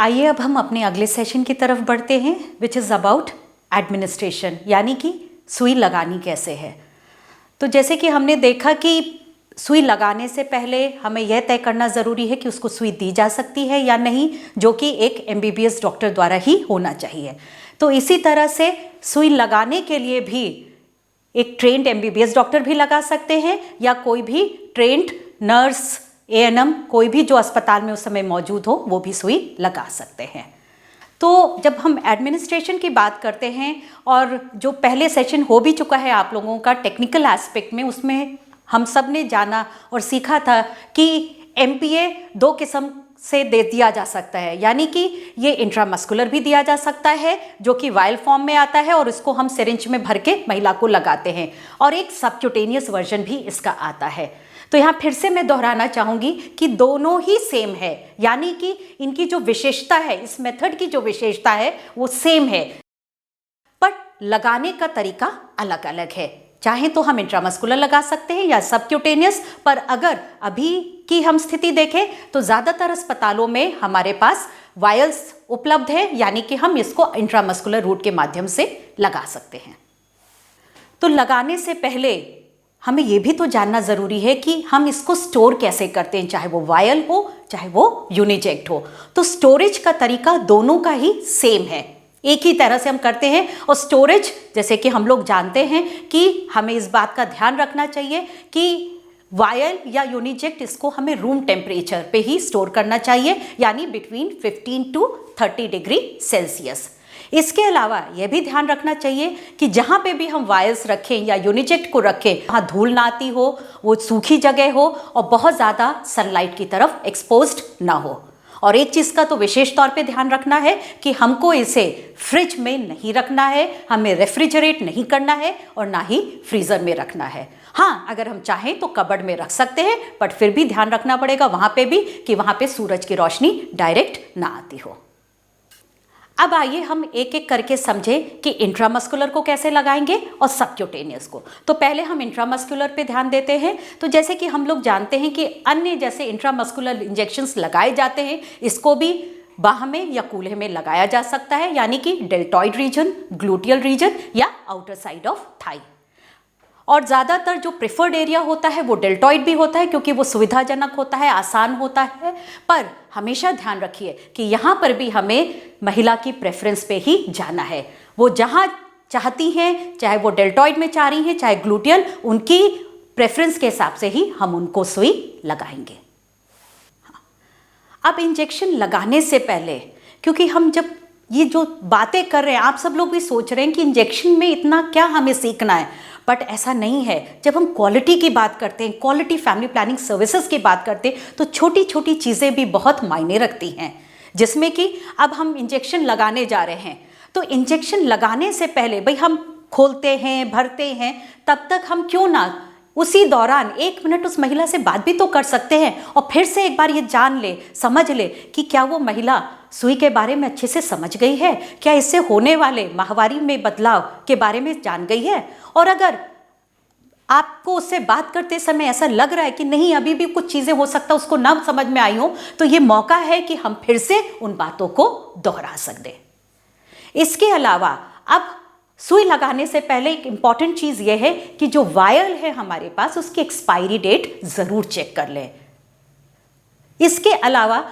आइए अब हम अपने अगले सेशन की तरफ बढ़ते हैं, विच इज़ अबाउट एडमिनिस्ट्रेशन, यानी कि सुई लगानी कैसे है। तो जैसे कि हमने देखा कि सुई लगाने से पहले हमें यह तय करना ज़रूरी है कि उसको सुई दी जा सकती है या नहीं, जो कि एक MBBS डॉक्टर द्वारा ही होना चाहिए। तो इसी तरह से सुई लगाने के लिए भी एक ट्रेंड MBBS डॉक्टर भी लगा सकते हैं या कोई भी ट्रेंड नर्स, ANM, कोई भी जो अस्पताल में उस समय मौजूद हो वो भी सुई लगा सकते हैं। तो जब हम एडमिनिस्ट्रेशन की बात करते हैं, और जो पहले सेशन हो भी चुका है आप लोगों का टेक्निकल एस्पेक्ट में, उसमें हम सब ने जाना और सीखा था कि MPA 2 किस्म से दे दिया जा सकता है, यानी कि ये इंट्रामस्कुलर भी दिया जा सकता है जो कि वायल फॉर्म में आता है और इसको हम सिरिंज में भर के महिला को लगाते हैं, और एक सबक्यूटेनियस वर्जन भी इसका आता है। तो यहाँ फिर से मैं दोहराना चाहूँगी कि दोनों ही सेम है, यानी कि इनकी जो विशेषता है, इस मेथड की जो विशेषता है वो सेम है, पर लगाने का तरीका अलग अलग है। चाहे तो हम इंट्रामस्कुलर लगा सकते हैं या सबक्यूटेनियस, पर अगर अभी की हम स्थिति देखें तो ज़्यादातर अस्पतालों में हमारे पास वायल्स उपलब्ध है, यानी कि हम इसको इंट्रामस्कुलर रूट के माध्यम से लगा सकते हैं। तो लगाने से पहले हमें यह भी तो जानना ज़रूरी है कि हम इसको स्टोर कैसे करते हैं, चाहे वो वायल हो चाहे वो यूनिजेक्ट हो। तो स्टोरेज का तरीका दोनों का ही सेम है, एक ही तरह से हम करते हैं। और स्टोरेज, जैसे कि हम लोग जानते हैं कि हमें इस बात का ध्यान रखना चाहिए कि वायल या यूनिजेक्ट इसको हमें रूम टेम्परेचर पे ही स्टोर करना चाहिए, यानी बिटवीन 15 to 30 डिग्री सेल्सियस। इसके अलावा यह भी ध्यान रखना चाहिए कि जहाँ पे भी हम वायल्स रखें या यूनिजेक्ट को रखें, वहाँ धूल ना आती हो, वो सूखी जगह हो और बहुत ज़्यादा सनलाइट की तरफ एक्सपोज्ड ना हो। और एक चीज़ का तो विशेष तौर पे ध्यान रखना है कि हमको इसे फ्रिज में नहीं रखना है, हमें रेफ्रिजरेट नहीं करना है और ना ही फ्रीज़र में रखना है। हाँ, अगर हम चाहें तो कबर्ड में रख सकते हैं, बट फिर भी ध्यान रखना पड़ेगा वहाँ पे भी कि वहाँ पे सूरज की रोशनी डायरेक्ट ना आती हो। अब आइए हम एक एक करके समझें कि इंट्रामस्कुलर को कैसे लगाएंगे और सबक्यूटेनियस को। तो पहले हम इंट्रामस्कुलर पे ध्यान देते हैं। तो जैसे कि हम लोग जानते हैं कि अन्य जैसे इंट्रामस्कुलर इंजेक्शंस लगाए जाते हैं, इसको भी बाह में या कूल्हे में लगाया जा सकता है, यानी कि डेल्टॉइड रीजन, ग्लूटियल रीजन या आउटर साइड ऑफ थाई। और ज़्यादातर जो प्रेफर्ड एरिया होता है वो डेल्टॉइड भी होता है, क्योंकि वो सुविधाजनक होता है, आसान होता है। पर हमेशा ध्यान रखिए कि यहाँ पर भी हमें महिला की प्रेफरेंस पे ही जाना है। वो जहाँ चाहती हैं, चाहे वो डेल्टॉइड में चाह रही हैं चाहे ग्लूटियल, उनकी प्रेफरेंस के हिसाब से ही हम उनको सुई लगाएंगे। अब इंजेक्शन लगाने से पहले, क्योंकि हम जब ये जो बातें कर रहे हैं, आप सब लोग भी सोच रहे हैं कि इंजेक्शन में इतना क्या हमें सीखना है, बट ऐसा नहीं है। जब हम क्वालिटी की बात करते हैं, क्वालिटी फैमिली प्लानिंग सर्विसेज की बात करते हैं, तो छोटी छोटी चीज़ें भी बहुत मायने रखती हैं, जिसमें कि अब हम इंजेक्शन लगाने जा रहे हैं। तो इंजेक्शन लगाने से पहले भाई हम खोलते हैं, भरते हैं, तब तक हम क्यों ना उसी दौरान 1 मिनट उस महिला से बात भी तो कर सकते हैं और फिर से एक बार ये जान ले, समझ ले कि क्या वो महिला सुई के बारे में अच्छे से समझ गई है, क्या इससे होने वाले माहवारी में बदलाव के बारे में जान गई है। और अगर आपको उससे बात करते समय ऐसा लग रहा है कि नहीं, अभी भी कुछ चीज़ें हो सकता है उसको ना समझ में आई हो, तो ये मौका है कि हम फिर से उन बातों को दोहरा सकते। इसके अलावा अब सुई लगाने से पहले एक इम्पॉर्टेंट चीज़ यह है कि जो वायल है हमारे पास, उसकी एक्सपायरी डेट ज़रूर चेक कर लें। इसके अलावा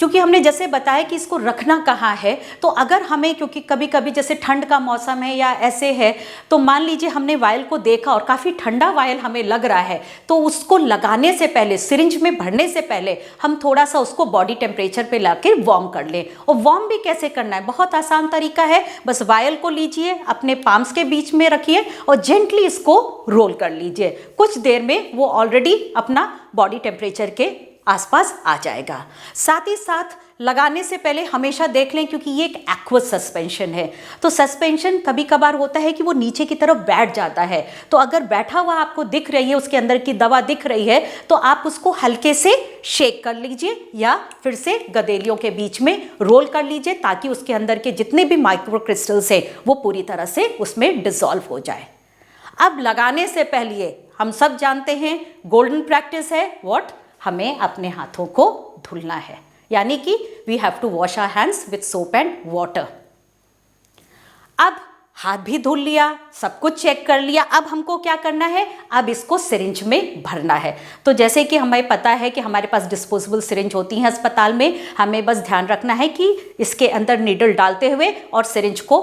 क्योंकि हमने जैसे बताया कि इसको रखना कहाँ है, तो अगर हमें, क्योंकि कभी कभी जैसे ठंड का मौसम है या ऐसे है, तो मान लीजिए हमने वायल को देखा और काफ़ी ठंडा वायल हमें लग रहा है, तो उसको लगाने से पहले, सिरिंज में भरने से पहले हम थोड़ा सा उसको बॉडी टेम्परेचर पे लाके वार्म कर लें। और वार्म भी कैसे करना है, बहुत आसान तरीका है। बस वायल को लीजिए, अपने पाम्स के बीच में रखिए और जेंटली इसको रोल कर लीजिए। कुछ देर में वो ऑलरेडी अपना बॉडी टेम्परेचर के आसपास आ जाएगा। साथ ही साथ लगाने से पहले हमेशा देख लें, क्योंकि ये एक एक्वस सस्पेंशन है, तो सस्पेंशन कभी कभार होता है कि वो नीचे की तरफ बैठ जाता है। तो अगर बैठा हुआ आपको दिख रही है, उसके अंदर की दवा दिख रही है, तो आप उसको हल्के से शेक कर लीजिए या फिर से गदेलियों के बीच में रोल कर लीजिए, ताकि उसके अंदर के जितने भी माइक्रो क्रिस्टल्स हैं वो पूरी तरह से उसमें डिसॉल्व हो जाए। अब लगाने से पहले हम सब जानते हैं गोल्डन प्रैक्टिस है व्हाट, हमें अपने हाथों को धुलना है। यानी कि we have to wash our hands with soap and water. अब हाथ भी धुल लिया, सब कुछ चेक कर लिया, अब हमको क्या करना है, अब इसको सिरिंज में भरना है। तो जैसे कि हमें पता है कि हमारे पास डिस्पोजेबल सिरिंज होती हैं अस्पताल में, हमें बस ध्यान रखना है कि इसके अंदर नीडल डालते हुए और सिरिंज को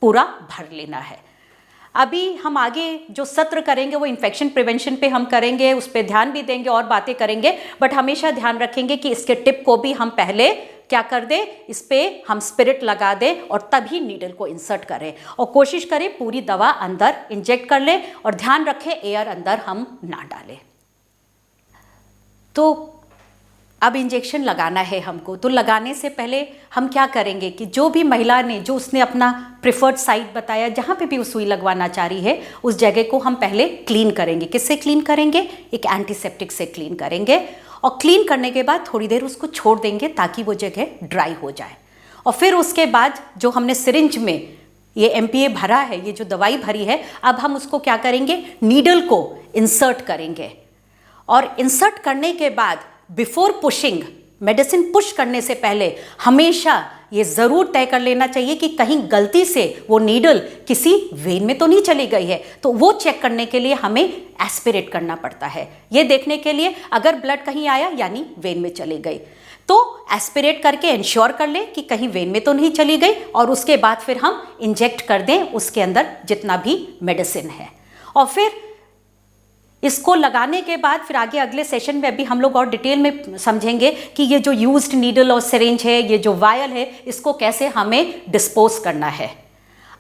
पूरा भर लेना है। अभी हम आगे जो सत्र करेंगे वो इन्फेक्शन प्रिवेंशन पे हम करेंगे, उस पर ध्यान भी देंगे और बातें करेंगे, बट हमेशा ध्यान रखेंगे कि इसके टिप को भी हम पहले क्या कर दें, इस पे हम स्पिरिट लगा दें और तभी नीडल को इंसर्ट करें और कोशिश करें पूरी दवा अंदर इंजेक्ट कर लें और ध्यान रखें एयर अंदर हम ना डालें। तो अब इंजेक्शन लगाना है हमको, तो लगाने से पहले हम क्या करेंगे कि जो भी महिला ने, जो उसने अपना प्रिफर्ड साइट बताया जहाँ पे भी वो सुई लगवाना चाह रही है, उस जगह को हम पहले क्लीन करेंगे। किससे क्लीन करेंगे? एक एंटीसेप्टिक से क्लीन करेंगे और क्लीन करने के बाद थोड़ी देर उसको छोड़ देंगे ताकि वो जगह ड्राई हो जाए। और फिर उसके बाद जो हमने सिरिंज में ये MPA भरा है, ये जो दवाई भरी है, अब हम उसको क्या करेंगे, नीडल को इंसर्ट करेंगे। और इंसर्ट करने के बाद बिफोर पुशिंग, मेडिसिन पुश करने से पहले हमेशा ये ज़रूर तय कर लेना चाहिए कि कहीं गलती से वो नीडल किसी वेन में तो नहीं चली गई है। तो वो चेक करने के लिए हमें एस्पिरेट करना पड़ता है, ये देखने के लिए अगर ब्लड कहीं आया यानी वेन में चली गई, तो एस्पिरेट करके इंश्योर कर लें कि कहीं वेन में तो नहीं चली गई और उसके बाद फिर हम इंजेक्ट कर दें उसके अंदर जितना भी मेडिसिन है। और फिर इसको लगाने के बाद फिर आगे अगले सेशन में अभी हम लोग और डिटेल में समझेंगे कि ये जो यूज्ड नीडल और सिरिंज है, ये जो वायल है, इसको कैसे हमें डिस्पोज करना है।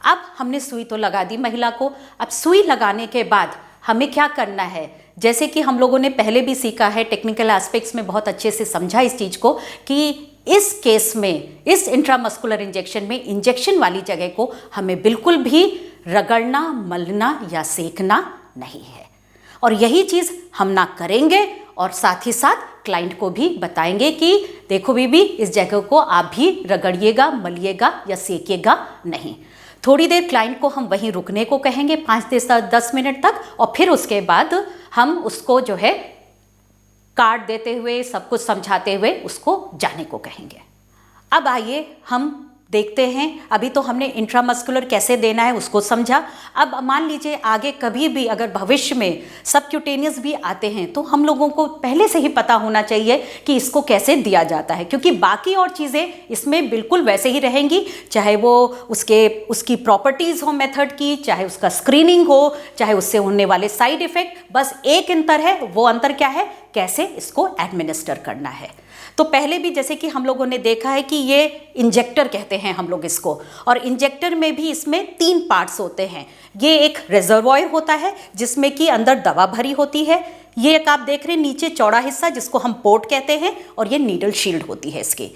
अब हमने सुई तो लगा दी महिला को, अब सुई लगाने के बाद हमें क्या करना है, जैसे कि हम लोगों ने पहले भी सीखा है, टेक्निकल एस्पेक्ट्स में बहुत अच्छे से समझा इस चीज़ को, कि इस केस में, इस इंट्रामस्कुलर इंजेक्शन में, इंजेक्शन वाली जगह को हमें बिल्कुल भी रगड़ना, मलना या सेकना नहीं है। और यही चीज़ हम ना करेंगे और साथ ही साथ क्लाइंट को भी बताएंगे कि देखो बीबी, इस जगह को आप भी रगड़िएगा, मलिएगा या सेकिएगा नहीं। थोड़ी देर क्लाइंट को हम वहीं रुकने को कहेंगे 5 से 10 मिनट तक, और फिर उसके बाद हम उसको जो है कार्ड देते हुए, सब कुछ समझाते हुए उसको जाने को कहेंगे। अब आइए हम देखते हैं, अभी तो हमने इंट्रामस्कुलर कैसे देना है उसको समझा। अब मान लीजिए आगे कभी भी अगर भविष्य में सबक्यूटेनियस भी आते हैं तो हम लोगों को पहले से ही पता होना चाहिए कि इसको कैसे दिया जाता है, क्योंकि बाकी और चीज़ें इसमें बिल्कुल वैसे ही रहेंगी, चाहे वो उसकी प्रॉपर्टीज़ हो मेथड की, चाहे उसका स्क्रीनिंग हो, चाहे उससे होने वाले साइड इफ़ेक्ट, बस एक अंतर है। वो अंतर क्या है? कैसे इसको एडमिनिस्टर करना है। तो पहले भी जैसे कि हम लोगों ने देखा है कि ये इंजेक्टर कहते हैं हम लोग इसको, और इंजेक्टर में भी इसमें 3 पार्ट्स होते हैं। ये एक रिजर्वॉयर होता है जिसमें कि अंदर दवा भरी होती है, ये एक आप देख रहे हैं नीचे चौड़ा हिस्सा जिसको हम पोर्ट कहते हैं, और ये नीडल शील्ड होती है इसकी।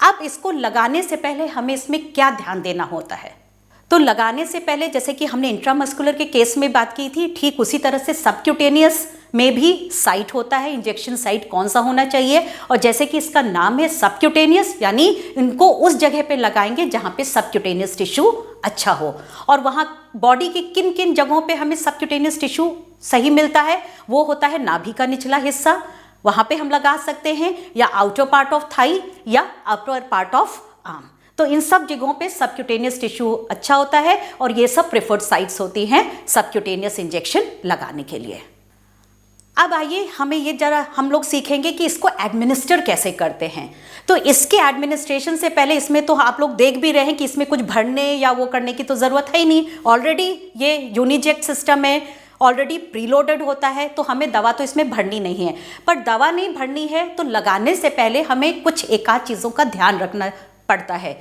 अब इसको लगाने से पहले हमें इसमें क्या ध्यान देना होता है? तो लगाने से पहले जैसे कि हमने इंट्रामस्कुलर के केस में बात की थी, ठीक उसी तरह से सबक्यूटेनियस में भी साइट होता है, इंजेक्शन साइट कौन सा होना चाहिए। और जैसे कि इसका नाम है सबक्यूटेनियस, यानी इनको उस जगह पे लगाएंगे जहाँ पे सबक्यूटेनियस टिश्यू अच्छा हो। और वहाँ बॉडी की किन किन जगहों पे हमें सबक्यूटेनियस टिश्यू सही मिलता है, वो होता है नाभि का निचला हिस्सा, वहाँ पे हम लगा सकते हैं, या आउटर पार्ट ऑफ थाई या अपर पार्ट ऑफ आर्म। तो इन सब जगहों पे सबक्यूटेनियस टिश्यू अच्छा होता है और ये सब प्रेफर्ड साइट्स होती हैं सबक्यूटेनियस इंजेक्शन लगाने के लिए। अब आइए हमें ये जरा हम लोग सीखेंगे कि इसको एडमिनिस्टर कैसे करते हैं। तो इसके एडमिनिस्ट्रेशन से पहले इसमें तो आप लोग देख भी रहे हैं कि इसमें कुछ भरने या वो करने की तो ज़रूरत है ही नहीं, ऑलरेडी ये यूनिजेक्ट सिस्टम है, ऑलरेडी प्रीलोडेड होता है, तो हमें दवा तो इसमें भरनी नहीं है। पर दवा नहीं भरनी है तो लगाने से पहले हमें कुछ एक आध चीज़ों का ध्यान रखना पड़ता है।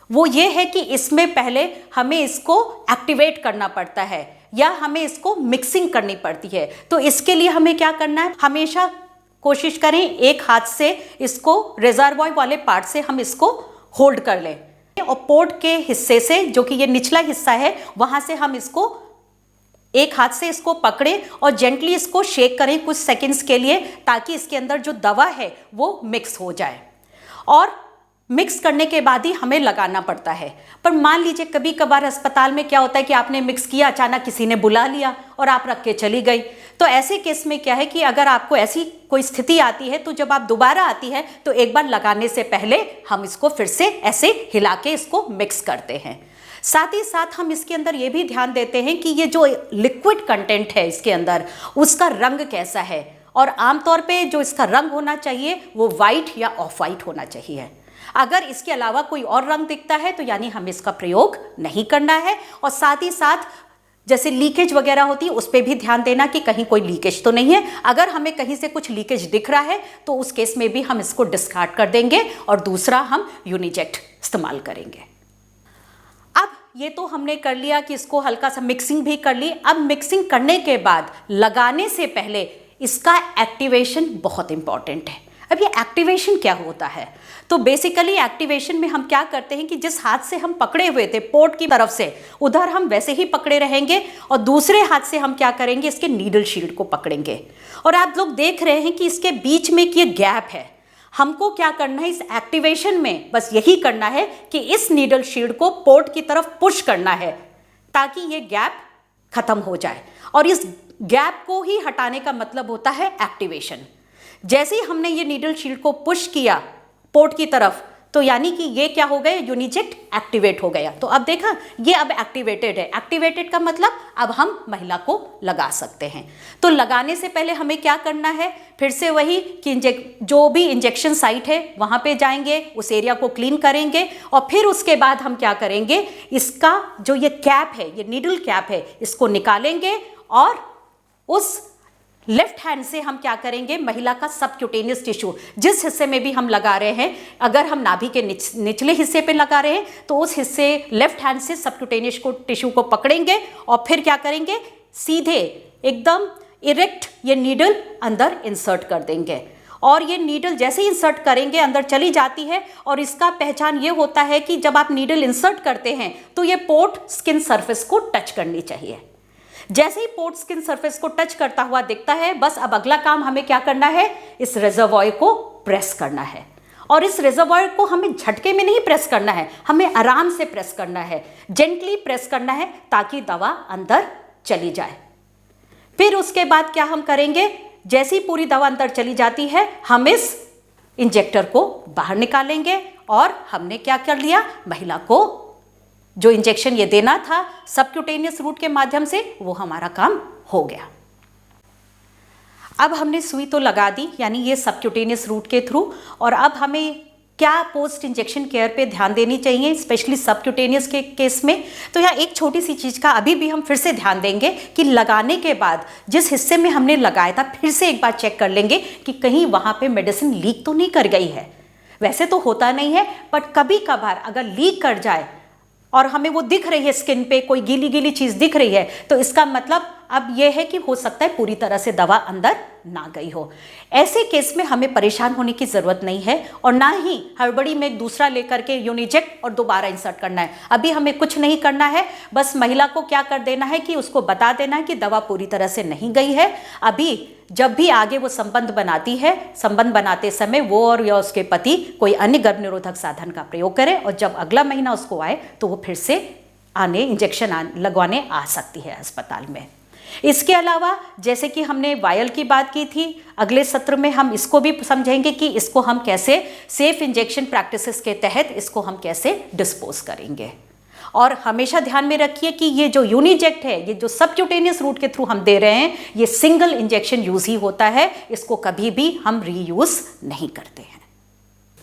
वो ये है कि इसमें पहले हमें इसको एक्टिवेट करना पड़ता है या हमें इसको मिक्सिंग करनी पड़ती है। तो इसके लिए हमें क्या करना है, हमेशा कोशिश करें एक हाथ से इसको रिजर्वॉयर वाले पार्ट से हम इसको होल्ड कर लें, और पोर्ट के हिस्से से, जो कि ये निचला हिस्सा है, वहाँ से हम इसको एक हाथ से इसको पकड़ें और जेंटली इसको शेक करें कुछ सेकंड्स के लिए, ताकि इसके अंदर जो दवा है वो मिक्स हो जाए। और मिक्स करने के बाद ही हमें लगाना पड़ता है। पर मान लीजिए कभी कभार अस्पताल में क्या होता है कि आपने मिक्स किया, अचानक किसी ने बुला लिया और आप रख के चली गई, तो ऐसे केस में क्या है कि अगर आपको ऐसी कोई स्थिति आती है तो जब आप दोबारा आती है तो एक बार लगाने से पहले हम इसको फिर से ऐसे हिला के इसको मिक्स करते हैं। साथ ही साथ हम इसके अंदर ये भी ध्यान देते हैं कि ये जो लिक्विड कंटेंट है इसके अंदर उसका रंग कैसा है, और आमतौर पे जो इसका रंग होना चाहिए वो वाइट या ऑफ वाइट होना चाहिए। अगर इसके अलावा कोई और रंग दिखता है तो यानी हमें इसका प्रयोग नहीं करना है। और साथ ही साथ जैसे लीकेज वगैरह होती है उस पर भी ध्यान देना कि कहीं कोई लीकेज तो नहीं है। अगर हमें कहीं से कुछ लीकेज दिख रहा है तो उस केस में भी हम इसको डिस्कार्ड कर देंगे और दूसरा हम यूनिजेट इस्तेमाल करेंगे। अब ये तो हमने कर लिया कि इसको हल्का सा मिक्सिंग भी कर ली। अब मिक्सिंग करने के बाद लगाने से पहले इसका एक्टिवेशन बहुत इंपॉर्टेंट है। अब ये एक्टिवेशन क्या होता है? तो बेसिकली एक्टिवेशन में हम क्या करते हैं कि जिस हाथ से हम पकड़े हुए थे पोर्ट की तरफ से, उधर हम वैसे ही पकड़े रहेंगे और दूसरे हाथ से हम क्या करेंगे, इसके नीडल शील्ड को पकड़ेंगे। और आप लोग देख रहे हैं कि इसके बीच में ये गैप है। हमको क्या करना है इस एक्टिवेशन में, बस यही करना है कि इस नीडल शील्ड को पोर्ट की तरफ पुश करना है ताकि ये गैप खत्म हो जाए। और इस गैप को ही हटाने का मतलब होता है एक्टिवेशन। जैसे ही हमने ये नीडल शील्ड को पुश किया पोर्ट की तरफ, तो यानी कि ये क्या हो गया, यूनिजेट एक्टिवेट हो गया। तो अब देखा ये अब एक्टिवेटेड है। एक्टिवेटेड का मतलब अब हम महिला को लगा सकते हैं। तो लगाने से पहले हमें क्या करना है, फिर से वही कि जो भी इंजेक्शन साइट है वहाँ पे जाएंगे, उस एरिया को क्लीन करेंगे और फिर उसके बाद हम क्या करेंगे, इसका जो ये कैप है, ये नीडल कैप है, इसको निकालेंगे और उस लेफ्ट हैंड से हम क्या करेंगे, महिला का सबक्यूटेनियस टिश्यू जिस हिस्से में भी हम लगा रहे हैं, अगर हम नाभि के निचले हिस्से पे लगा रहे हैं तो उस हिस्से लेफ्ट हैंड से सबक्यूटेनियस टिश्यू को पकड़ेंगे और फिर क्या करेंगे, सीधे एकदम इरेक्ट ये नीडल अंदर इंसर्ट कर देंगे। और ये नीडल जैसे ही इंसर्ट करेंगे अंदर चली जाती है। और इसका पहचान ये होता है कि जब आप नीडल इंसर्ट करते हैं तो ये पोर्ट स्किन सरफेस को टच करनी चाहिए। जैसे ही पोर्ट स्किन सरफेस को टच करता हुआ दिखता है, बस अब अगला काम हमें क्या करना है, इस रिजर्वॉयर को प्रेस करना है। और इस रिजर्वॉयर को हमें झटके में नहीं प्रेस करना है, हमें आराम से प्रेस करना है, जेंटली प्रेस करना है ताकि दवा अंदर चली जाए। फिर उसके बाद क्या हम करेंगे, जैसे ही पूरी दवा अंदर चली जाती है हम इस इंजेक्टर को बाहर निकालेंगे और हमने क्या कर लिया, महिला को जो इंजेक्शन ये देना था सबक्यूटेनियस रूट के माध्यम से, वो हमारा काम हो गया। अब हमने सुई तो लगा दी, यानी ये सबक्यूटेनियस रूट के थ्रू। और अब हमें क्या पोस्ट इंजेक्शन केयर पे ध्यान देनी चाहिए, स्पेशली सबक्यूटेनियस के केस में। तो यहाँ एक छोटी सी चीज़ का अभी भी हम फिर से ध्यान देंगे कि लगाने के बाद जिस हिस्से में हमने लगाया था फिर से एक बार चेक कर लेंगे कि कहीं वहाँ पे मेडिसिन लीक तो नहीं कर गई है। वैसे तो होता नहीं है, बट कभी कभार अगर लीक कर जाए और हमें वो दिख रही है, स्किन पे कोई गीली गीली चीज़ दिख रही है, तो इसका मतलब अब ये है कि हो सकता है पूरी तरह से दवा अंदर ना गई हो। ऐसे केस में हमें परेशान होने की ज़रूरत नहीं है और ना ही हड़बड़ी में एक दूसरा लेकर के यूनिजेट और दोबारा इंसर्ट करना है। अभी हमें कुछ नहीं करना है, बस महिला को क्या कर देना है कि उसको बता देना है कि दवा पूरी तरह से नहीं गई है। अभी जब भी आगे वो संबंध बनाती है, संबंध बनाते समय वो और या उसके पति कोई अन्य गर्भ निरोधक साधन का प्रयोग करें और जब अगला महीना उसको आए तो वो फिर से इंजेक्शन लगवाने आ सकती है अस्पताल में। इसके अलावा जैसे कि हमने वायल की बात की थी, अगले सत्र में हम इसको भी समझेंगे कि इसको हम कैसे सेफ इंजेक्शन प्रैक्टिसेस के तहत इसको हम कैसे डिस्पोज करेंगे। और हमेशा ध्यान में रखिए कि ये जो यूनिजेक्ट है, ये जो सबक्यूटेनियस रूट के थ्रू हम दे रहे हैं, ये सिंगल इंजेक्शन यूज ही होता है, इसको कभी भी हम रीयूज नहीं करते हैं।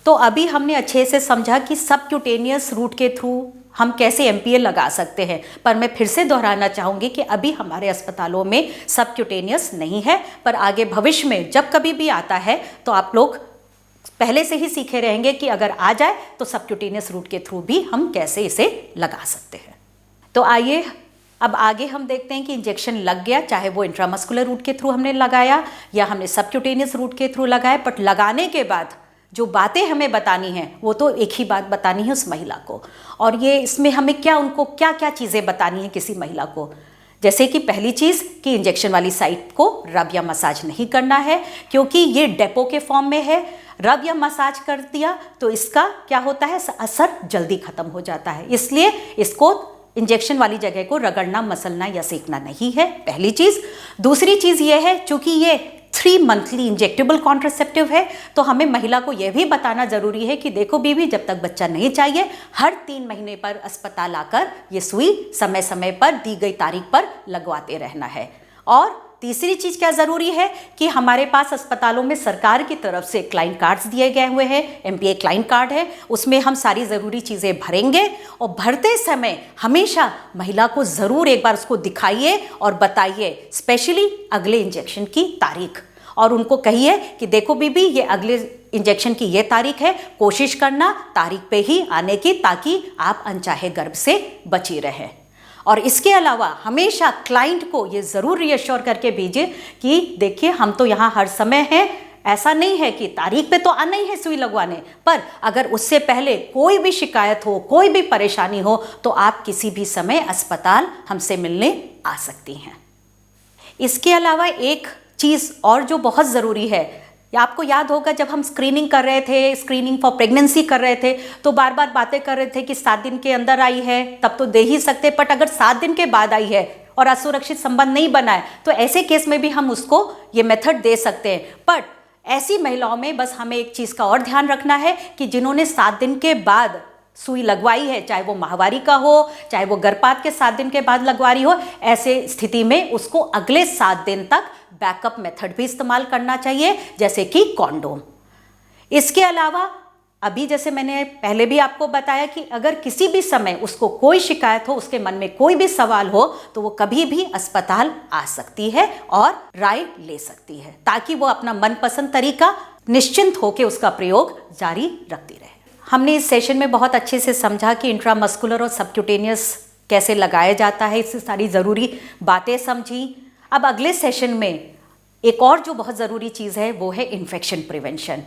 तो अभी हमने अच्छे से समझा कि सबक्यूटेनियस रूट के थ्रू हम कैसे MPA लगा सकते हैं, पर मैं फिर से दोहराना चाहूँगी कि अभी हमारे अस्पतालों में सबक्यूटेनियस नहीं है, पर आगे भविष्य में जब कभी भी आता है तो आप लोग पहले से ही सीखे रहेंगे कि अगर आ जाए तो सबक्यूटेनियस रूट के थ्रू भी हम कैसे इसे लगा सकते हैं। तो आइए अब आगे हम देखते हैं कि इंजेक्शन लग गया, चाहे वो इंट्रामस्कुलर रूट के थ्रू हमने लगाया या हमने सबक्यूटेनियस रूट के थ्रू लगाया, बट लगाने के बाद जो बातें हमें बतानी हैं वो तो एक ही बात बतानी है उस महिला को। और ये इसमें हमें उनको क्या क्या चीज़ें बतानी है किसी महिला को, जैसे कि पहली चीज़ कि इंजेक्शन वाली साइट को रब या मसाज नहीं करना है, क्योंकि ये डेपो के फॉर्म में है। रब या मसाज कर दिया तो इसका क्या होता है, असर जल्दी ख़त्म हो जाता है, इसलिए इसको इंजेक्शन वाली जगह को रगड़ना, मसलना या सेकना नहीं है, पहली चीज़। दूसरी चीज़ ये है, चूँकि ये 3 मंथली इंजेक्टेबल कॉन्ट्रासेप्टिव है, तो हमें महिला को यह भी बताना ज़रूरी है कि देखो बीवी, जब तक बच्चा नहीं चाहिए, हर 3 महीने पर अस्पताल आकर ये सुई समय समय पर दी गई तारीख पर लगवाते रहना है। और तीसरी चीज़ क्या ज़रूरी है कि हमारे पास अस्पतालों में सरकार की तरफ से क्लाइंट कार्ड्स दिए गए हुए हैं, MPA क्लाइंट कार्ड है, उसमें हम सारी ज़रूरी चीज़ें भरेंगे और भरते समय हमेशा महिला को ज़रूर एक बार उसको दिखाइए और बताइए, स्पेशली अगले इंजेक्शन की तारीख, और उनको कहिए कि देखो बीबी, ये अगले इंजेक्शन की ये तारीख है, कोशिश करना तारीख पे ही आने की, ताकि आप अनचाहे गर्भ से बची रहें। और इसके अलावा हमेशा क्लाइंट को ये ज़रूर रीअश्योर करके भेजिए कि देखिए, हम तो यहाँ हर समय हैं, ऐसा नहीं है कि तारीख पे तो आना ही है सुई लगवाने, पर अगर उससे पहले कोई भी शिकायत हो, कोई भी परेशानी हो, तो आप किसी भी समय अस्पताल हमसे मिलने आ सकती हैं। इसके अलावा एक चीज़ और जो बहुत ज़रूरी है, आपको याद होगा जब हम स्क्रीनिंग कर रहे थे, स्क्रीनिंग फॉर प्रेगनेंसी कर रहे थे, तो बार बार बातें कर रहे थे कि 7 दिन के अंदर आई है तब तो दे ही सकते, बट अगर 7 दिन के बाद आई है और असुरक्षित संबंध नहीं बना है, तो ऐसे केस में भी हम उसको ये मेथड दे सकते हैं। बट ऐसी महिलाओं में बस हमें एक चीज़ का और ध्यान रखना है कि जिन्होंने 7 दिन के बाद सुई लगवाई है, चाहे वो माहवारी का हो, चाहे वो गर्भपात के 7 दिन के बाद लगवारी हो, ऐसे स्थिति में उसको अगले 7 दिन तक बैकअप मेथड भी इस्तेमाल करना चाहिए, जैसे कि कॉन्डोम। इसके अलावा अभी जैसे मैंने पहले भी आपको बताया कि अगर किसी भी समय उसको कोई शिकायत हो, उसके मन में कोई भी सवाल हो, तो वो कभी भी अस्पताल आ सकती है और राय ले सकती है, ताकि वो अपना मनपसंद तरीका निश्चिंत होकर उसका प्रयोग जारी रखती रहे। हमने इस सेशन में बहुत अच्छे से समझा कि इंट्रामस्कुलर और सबक्यूटेनियस कैसे लगाया जाता है, इससे सारी ज़रूरी बातें समझी। अब अगले सेशन में एक और जो बहुत ज़रूरी चीज़ है वो है इन्फेक्शन प्रिवेंशन।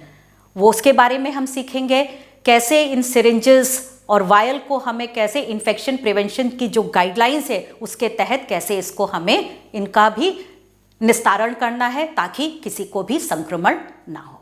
वो उसके बारे में हम सीखेंगे, कैसे इन सिरिंजेस और वायल को हमें कैसे इन्फेक्शन प्रिवेंशन की जो गाइडलाइंस है उसके तहत कैसे इसको हमें इनका भी निस्तारण करना है, ताकि किसी को भी संक्रमण ना हो।